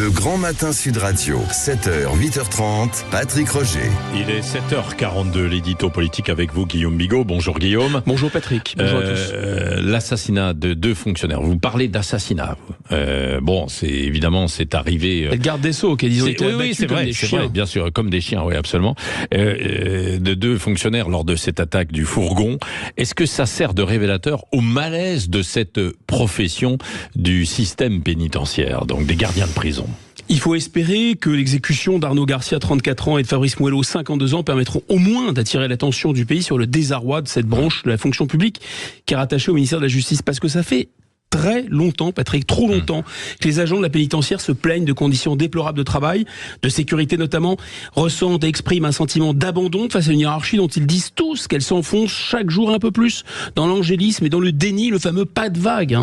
Le Grand Matin Sud Radio, 7h, 8h30, Patrick Roger. Il est 7h42, l'édito politique avec vous, Guillaume Bigot. Bonjour Guillaume. Bonjour Patrick, bonjour à tous. L'assassinat de deux fonctionnaires. Vous parlez d'assassinat. C'est arrivé... Le garde des Sceaux qui a disons été abattu c'est comme vrai, des c'est chiens. vrai, bien sûr, comme des chiens, oui, absolument. De deux fonctionnaires lors de cette attaque du fourgon. Est-ce que ça sert de révélateur au malaise de cette profession du système pénitentiaire, donc des gardiens de prison? Il faut espérer que l'exécution d'Arnaud Garcia, 34 ans, et de Fabrice Mouello, 52 ans, permettront au moins d'attirer l'attention du pays sur le désarroi de cette branche de la fonction publique qui est rattachée au ministère de la Justice. Parce que ça fait très longtemps, Patrick, trop longtemps, que les agents de la pénitentiaire se plaignent de conditions déplorables de travail, de sécurité notamment, ressentent et expriment un sentiment d'abandon face à une hiérarchie dont ils disent tous qu'elle s'enfonce chaque jour un peu plus dans l'angélisme et dans le déni, le fameux pas de vague.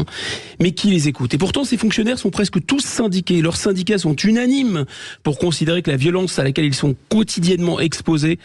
Mais qui les écoute? Et pourtant, ces fonctionnaires sont presque tous syndiqués. Leurs syndicats sont unanimes pour considérer que la violence à laquelle ils sont quotidiennement exposés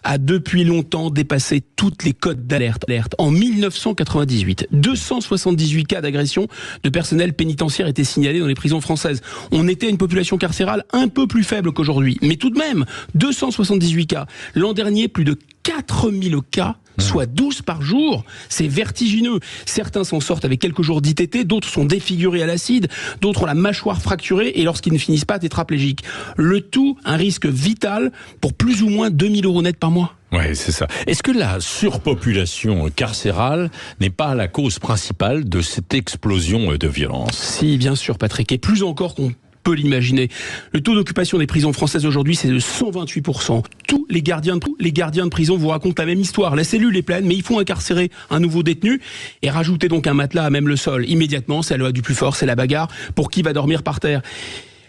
a depuis longtemps dépassé toutes les cotes d'alerte. En 1998, 278 cas d'agression de personnel pénitentiaire étaient signalés dans les prisons françaises. On était à une population carcérale un peu plus faible qu'aujourd'hui, mais tout de même, 278 cas. L'an dernier, plus de 4000 cas, soit 12 par jour. C'est vertigineux. Certains s'en sortent avec quelques jours d'ITT, d'autres sont défigurés à l'acide, d'autres ont la mâchoire fracturée et lorsqu'ils ne finissent pas tétraplégiques. Le tout, un risque vital pour plus ou moins 2000 € net par mois. Ouais, c'est ça. Est-ce que la surpopulation carcérale n'est pas la cause principale de cette explosion de violence? Si, bien sûr, Patrick, et plus encore qu'on peut l'imaginer. Le taux d'occupation des prisons françaises aujourd'hui, c'est de 128%. Tous les gardiens de prison vous racontent la même histoire. La cellule est pleine, mais il faut incarcérer un nouveau détenu et rajouter donc un matelas à même le sol. Immédiatement, c'est la loi du plus fort, c'est la bagarre pour qui va dormir par terre.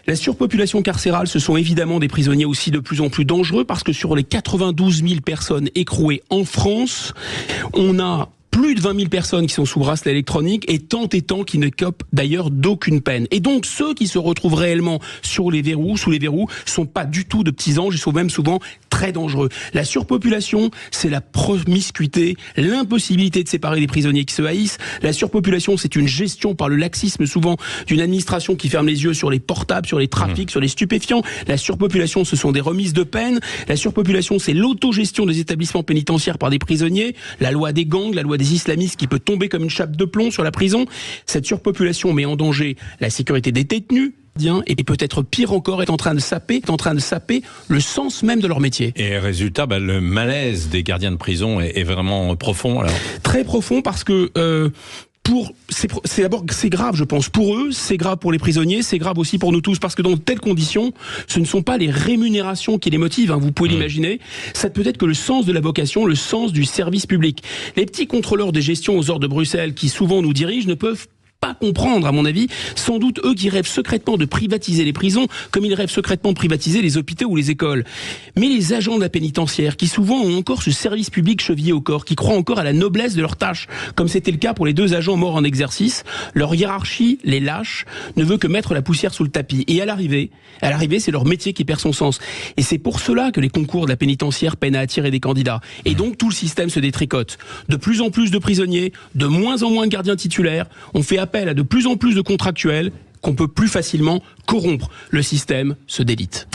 La surpopulation carcérale, ce sont évidemment des prisonniers aussi de plus en plus dangereux parce que sur les 92 000 personnes écrouées en France, on a plus de 20 000 personnes qui sont sous bracelet électronique et tant qui ne copent d'ailleurs d'aucune peine. Et donc ceux qui se retrouvent réellement sous les verrous, sont pas du tout de petits anges, ils sont même souvent très dangereux. La surpopulation, c'est la promiscuité, l'impossibilité de séparer les prisonniers qui se haïssent. La surpopulation, c'est une gestion par le laxisme souvent d'une administration qui ferme les yeux sur les portables, sur les trafics, sur les stupéfiants. La surpopulation, ce sont des remises de peine. La surpopulation, c'est l'autogestion des établissements pénitentiaires par des prisonniers. La loi des gangs, la loi des islamistes qui peut tomber comme une chape de plomb sur la prison. Cette surpopulation met en danger la sécurité des détenus, et peut-être pire encore, est en train de saper le sens même de leur métier. Et résultat, le malaise des gardiens de prison est vraiment profond alors. Très profond parce que c'est grave, je pense. Pour eux, c'est grave pour les prisonniers, c'est grave aussi pour nous tous, parce que dans de telles conditions, ce ne sont pas les rémunérations qui les motivent, vous pouvez l'imaginer. Ça peut être que le sens de la vocation, le sens du service public. Les petits contrôleurs des gestions aux ordres de Bruxelles, qui souvent nous dirigent, ne peuvent pas comprendre, à mon avis, sans doute eux qui rêvent secrètement de privatiser les prisons, comme ils rêvent secrètement de privatiser les hôpitaux ou les écoles. Mais les agents de la pénitentiaire, qui souvent ont encore ce service public chevillé au corps, qui croient encore à la noblesse de leur tâche, comme c'était le cas pour les deux agents morts en exercice, leur hiérarchie, les lâches, ne veut que mettre la poussière sous le tapis. Et à l'arrivée, c'est leur métier qui perd son sens. Et c'est pour cela que les concours de la pénitentiaire peinent à attirer des candidats. Et donc tout le système se détricote. De plus en plus de prisonniers, de moins en moins de gardiens titulaires, on fait appel à de plus en plus de contractuels qu'on peut plus facilement corrompre. Le système se délite.